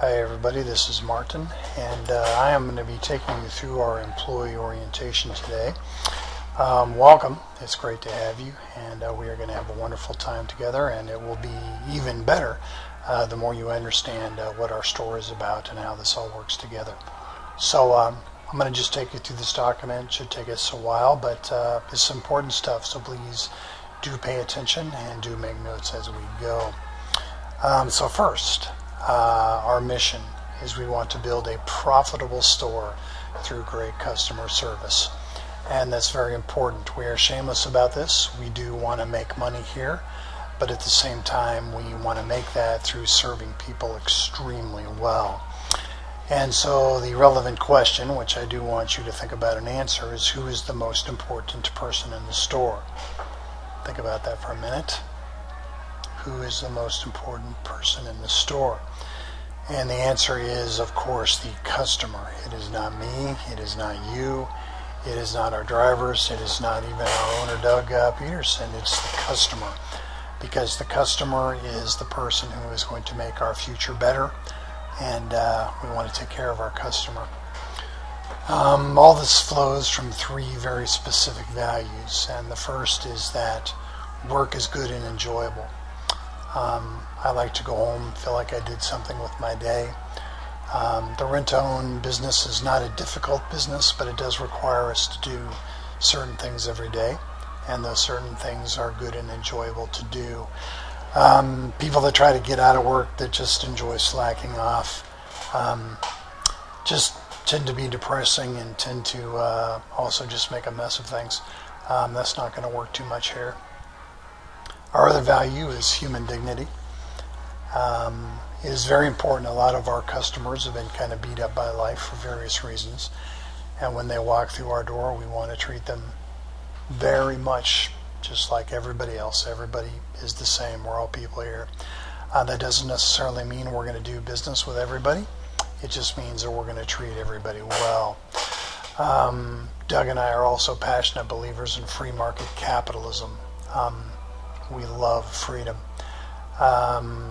Hi everybody, this is Martin, and I am going to be taking you through our employee orientation today. Welcome, it's great to have you, and we are going to have a wonderful time together, and it will be even better the more you understand what our store is about and how this all works together. So I'm going to just take you through this document. It should take us a while, but it's important stuff, so please do pay attention and do make notes as we go. So first, our mission is we want to build a profitable store through great customer service. And that's very important. We are shameless about this. We do want to make money here, but at the same time we want to make that through serving people extremely well. And so the relevant question, which I do want you to think about and answer, is who is the most important person in the store? Think about that for a minute. Who is the most important person in the store? And the answer is, of course, the customer. It is not me, it is not you, it is not our drivers, it is not even our owner, Doug Peterson. It's the customer, because the customer is the person who is going to make our future better, and we want to take care of our customer. All this flows from three very specific values, and the first is that work is good and enjoyable. I like to go home, feel like I did something with my day. The rent-to-own business is not a difficult business, but it does require us to do certain things every day, and those certain things are good and enjoyable to do. People that try to get out of work that just enjoy slacking off just tend to be depressing and tend to also just make a mess of things. That's not going to work too much here. Our other value is human dignity. It is very important. A lot of our customers have been kind of beat up by life for various reasons. And when they walk through our door, we want to treat them very much just like everybody else. Everybody is the same. We're all people here. That doesn't necessarily mean we're going to do business with everybody. It just means that we're going to treat everybody well. Doug and I are also passionate believers in free market capitalism. We love freedom.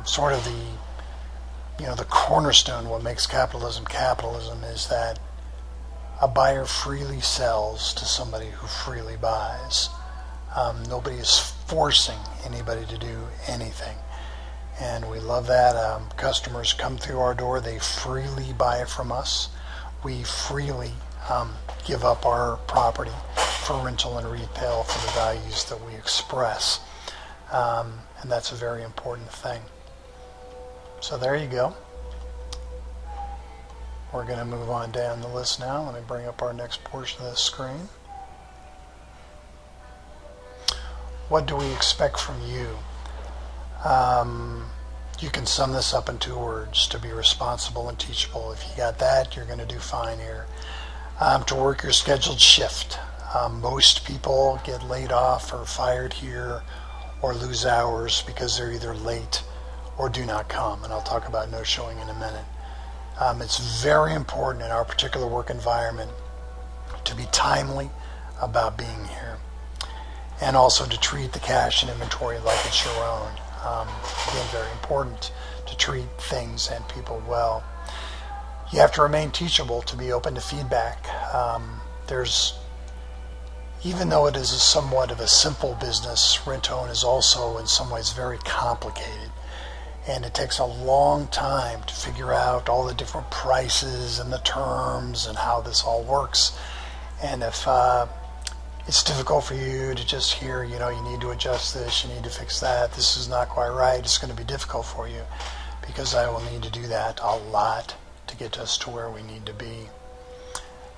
Sort of the cornerstone, what makes capitalism is that a buyer freely sells to somebody who freely buys. Nobody is forcing anybody to do anything, and we love that. Customers come through our door, they freely buy from us. We freely give up our property for rental and retail for the values that we express. And that's a very important thing. So there you go. We're going to move on down the list now. Let me bring up our next portion of the screen. What do we expect from you? You can sum this up in 2 words: to be responsible and teachable. If you got that, you're going to do fine here. To work your scheduled shift. Most people get laid off or fired here or lose hours because they're either late or do not come, and I'll talk about no showing in a minute. It's very important in our particular work environment to be timely about being here, and also to treat the cash and inventory like it's your own. Again, very important to treat things and people well. You have to remain teachable, to be open to feedback. Even though it is somewhat of a simple business, rent-to-own is also in some ways very complicated. And it takes a long time to figure out all the different prices and the terms and how this all works. And if it's difficult for you to just hear, you need to adjust this, you need to fix that, this is not quite right, it's going to be difficult for you, because I will need to do that a lot to get us to where we need to be.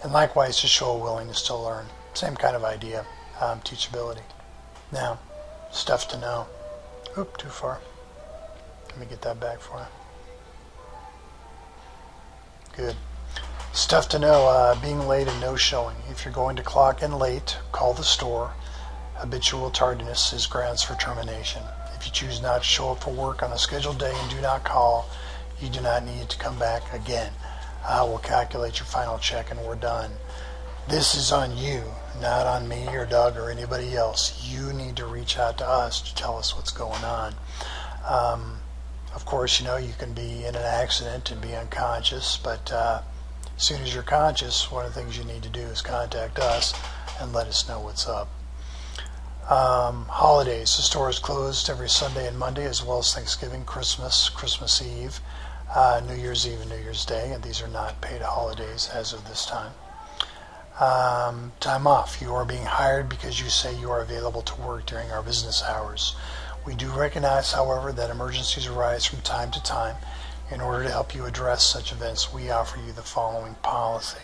And likewise, to show a willingness to learn. Same kind of idea, teachability. Now, stuff to know. Oop, too far. Let me get that back for you. Good. Stuff to know, being late and no showing. If you're going to clock in late, call the store. Habitual tardiness is grounds for termination. If you choose not to show up for work on a scheduled day and do not call, you do not need to come back again. We'll calculate your final check and we're done. This is on you, not on me or Doug or anybody else. You need to reach out to us to tell us what's going on. Of course, you can be in an accident and be unconscious, but as soon as you're conscious, one of the things you need to do is contact us and let us know what's up. Holidays. The store is closed every Sunday and Monday, as well as Thanksgiving, Christmas, Christmas Eve, New Year's Eve, and New Year's Day, and these are not paid holidays as of this time. Time off. You are being hired because you say you are available to work during our business hours. We do recognize, however, that emergencies arise from time to time. In order to help you address such events, we offer you the following policy.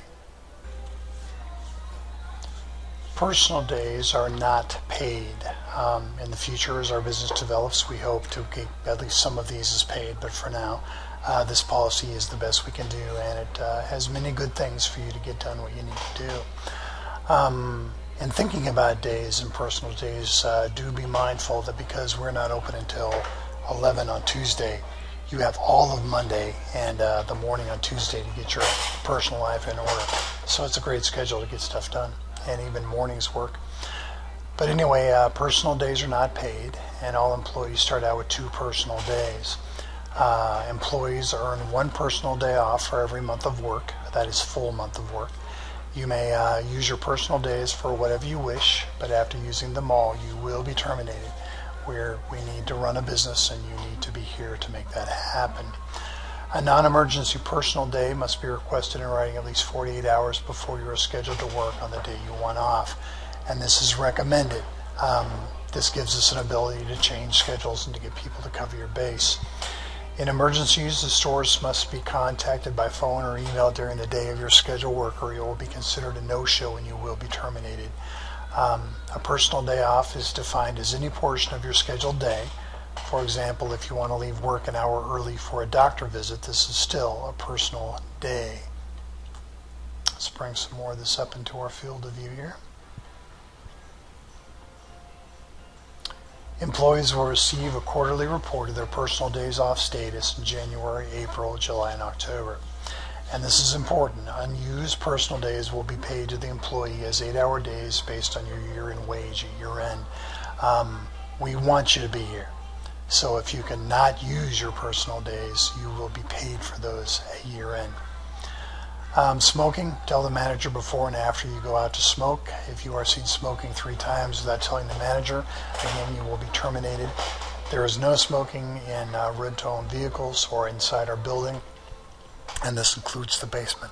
Personal days are not paid. In the future, as our business develops, we hope to get at least some of these as paid, but for now, this policy is the best we can do, and it has many good things for you to get done what you need to do. In thinking about days and personal days, do be mindful that because we're not open until 11 on Tuesday, you have all of Monday and the morning on Tuesday to get your personal life in order. So it's a great schedule to get stuff done, and even mornings work. But anyway, personal days are not paid, and all employees start out with 2 personal days. Employees earn 1 personal day off for every month of work. That is full month of work. You may use your personal days for whatever you wish, but after using them all, you will be terminated. We need to run a business, and you need to be here to make that happen. A non-emergency personal day must be requested in writing at least 48 hours before you are scheduled to work on the day you want off, and this is recommended. This gives us an ability to change schedules and to get people to cover your base. In emergencies, the stores must be contacted by phone or email during the day of your scheduled work, or you will be considered a no-show and you will be terminated. A personal day off is defined as any portion of your scheduled day. For example, if you want to leave work an hour early for a doctor visit, this is still a personal day. Let's bring some more of this up into our field of view here. Employees will receive a quarterly report of their personal days off status in January, April, July, and October. And this is important. Unused personal days will be paid to the employee as 8-hour days based on your year-end wage at year-end. We want you to be here. So if you cannot use your personal days, you will be paid for those at year-end. Smoking, tell the manager before and after you go out to smoke. If you are seen smoking 3 times without telling the manager, again, you will be terminated. There is no smoking in rent-to-own vehicles or inside our building, and this includes the basement.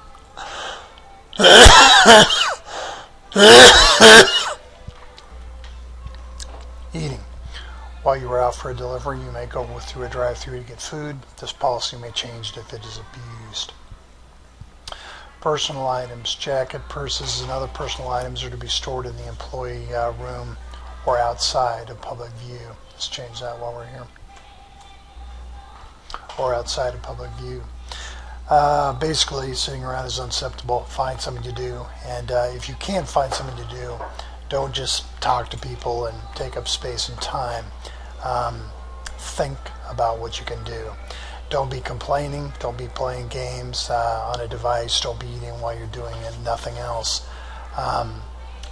Eating. While you are out for a delivery, you may go through a drive-thru to get food. This policy may change if it is abused. Personal items, jacket, purses, and other personal items are to be stored in the employee room or outside of public view. Let's change that while we're here. Or outside of public view. Basically, sitting around is unacceptable. Find something to do. And if you can't find something to do, don't just talk to people and take up space and time. Think about what you can do. Don't be complaining. Don't be playing games on a device. Don't be eating while you're doing it. Nothing else.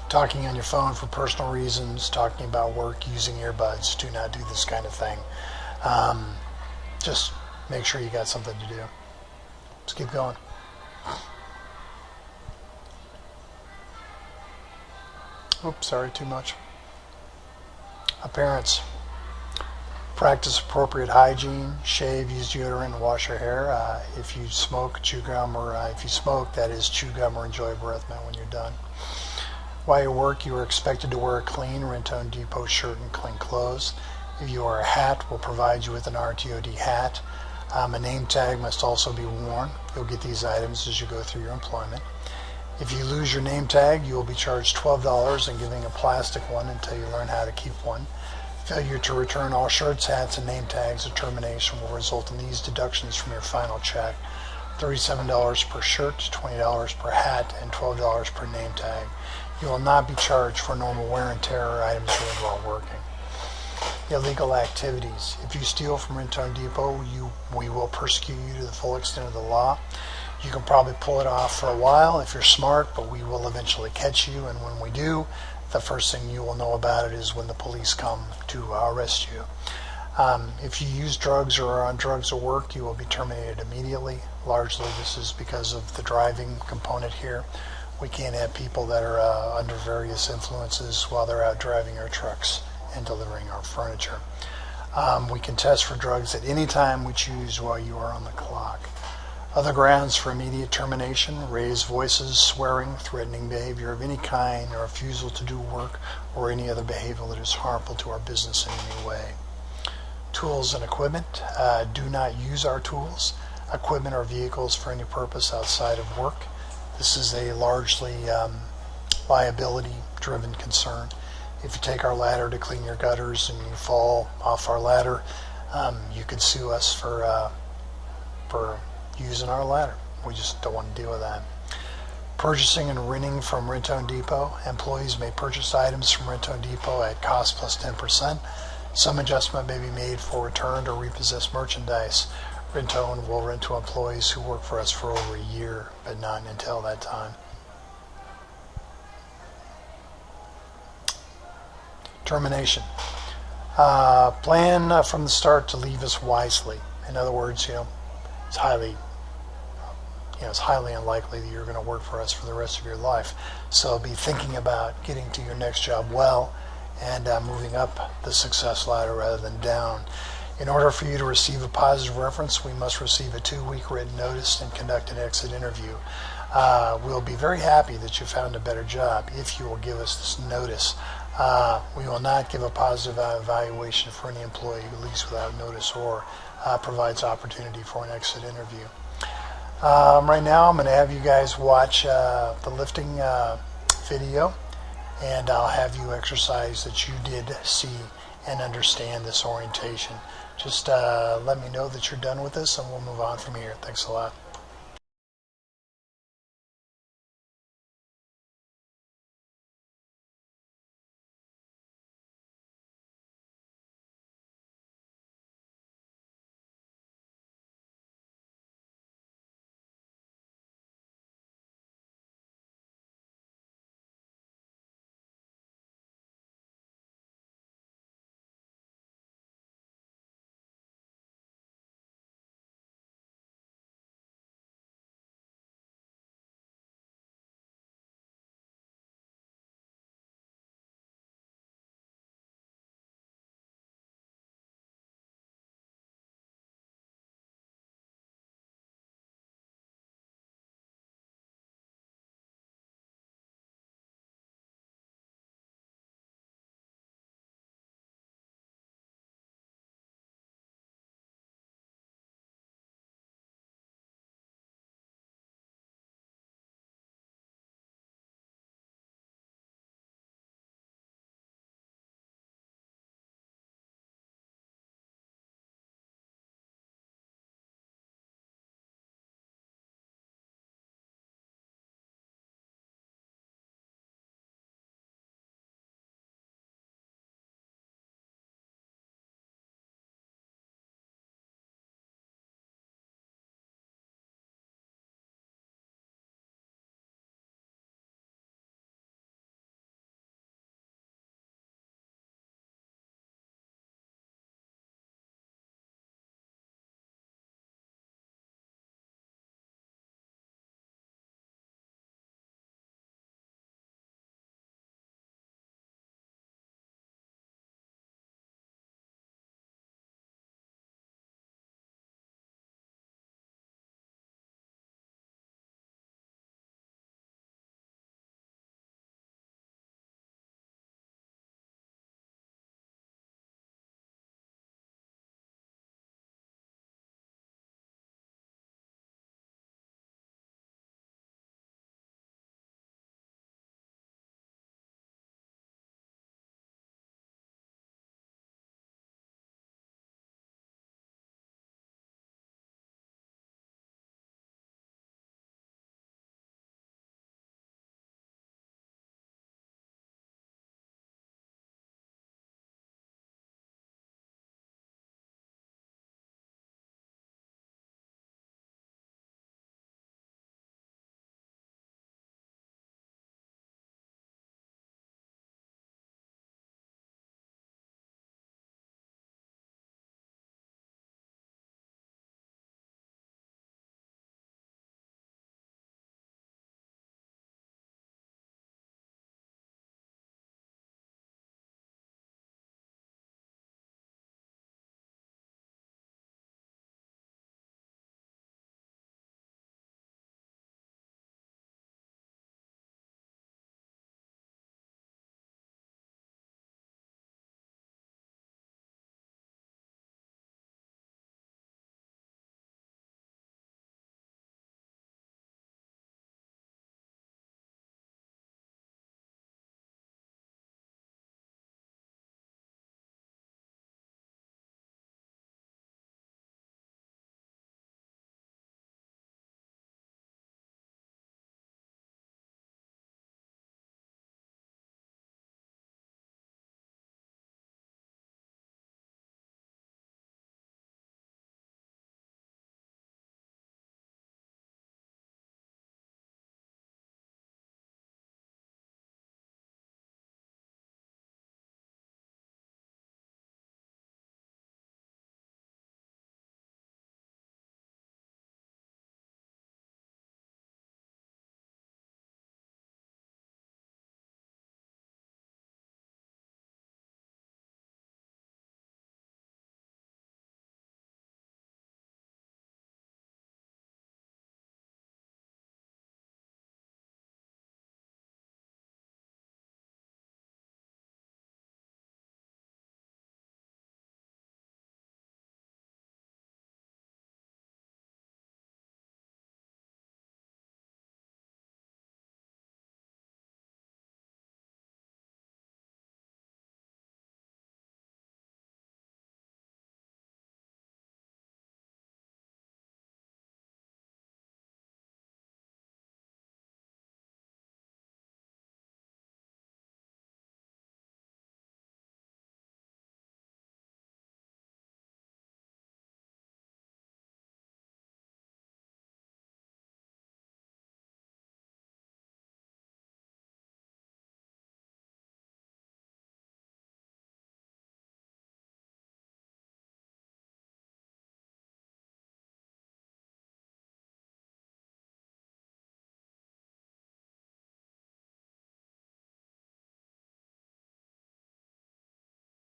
Talking on your phone for personal reasons. Talking about work. Using earbuds. Do not do this kind of thing. Just make sure you got something to do. Let's keep going. Oops, sorry, too much. Appearance. Practice appropriate hygiene, shave, use deodorant, and wash your hair. If you smoke, chew gum, or if you smoke, that is, chew gum or enjoy a breath mint when you're done. While you work, you are expected to wear a clean Rent-to-Own Depot shirt and clean clothes. If you wear a hat, we'll provide you with an RTOD hat. A name tag must also be worn. You'll get these items as you go through your employment. If you lose your name tag, you will be charged $12 and giving a plastic one until you learn how to keep one. Failure to return all shirts, hats, and name tags or termination will result in these deductions from your final check. $37 per shirt, $20 per hat, and $12 per name tag. You will not be charged for normal wear and tear items ruined while working. Illegal activities. If you steal from Rent-to-Own Depot, we will persecute you to the full extent of the law. You can probably pull it off for a while if you're smart, but we will eventually catch you, and when we do, the first thing you will know about it is when the police come to arrest you. If you use drugs or are on drugs at work, you will be terminated immediately. Largely, this is because of the driving component here. We can't have people that are under various influences while they're out driving our trucks and delivering our furniture. We can test for drugs at any time we choose while you are on the clock. Other grounds for immediate termination: raised voices, swearing, threatening behavior of any kind, or refusal to do work, or any other behavior that is harmful to our business in any way. Tools and equipment. Do not use our tools, equipment, or vehicles for any purpose outside of work. This is a largely liability-driven concern. If you take our ladder to clean your gutters and you fall off our ladder, you could sue us for using our ladder. We just don't want to deal with that. Purchasing and renting from Rent-Own Depot. Employees may purchase items from Rent-Own Depot at cost plus 10%. Some adjustment may be made for returned or repossessed merchandise. Rent-Own will rent to employees who work for us for over a year, but not until that time. Termination. Plan from the start to leave us wisely. In other words, it's highly unlikely that you're going to work for us for the rest of your life. So be thinking about getting to your next job well and moving up the success ladder rather than down. In order for you to receive a positive reference, we must receive a 2-week written notice and conduct an exit interview. We'll be very happy that you found a better job if you will give us this notice. We will not give a positive evaluation for any employee who leaves without notice or provides opportunity for an exit interview. Right now I'm going to have you guys watch the lifting video, and I'll have you exercise that you did see and understand this orientation. Just let me know that you're done with this and we'll move on from here. Thanks a lot.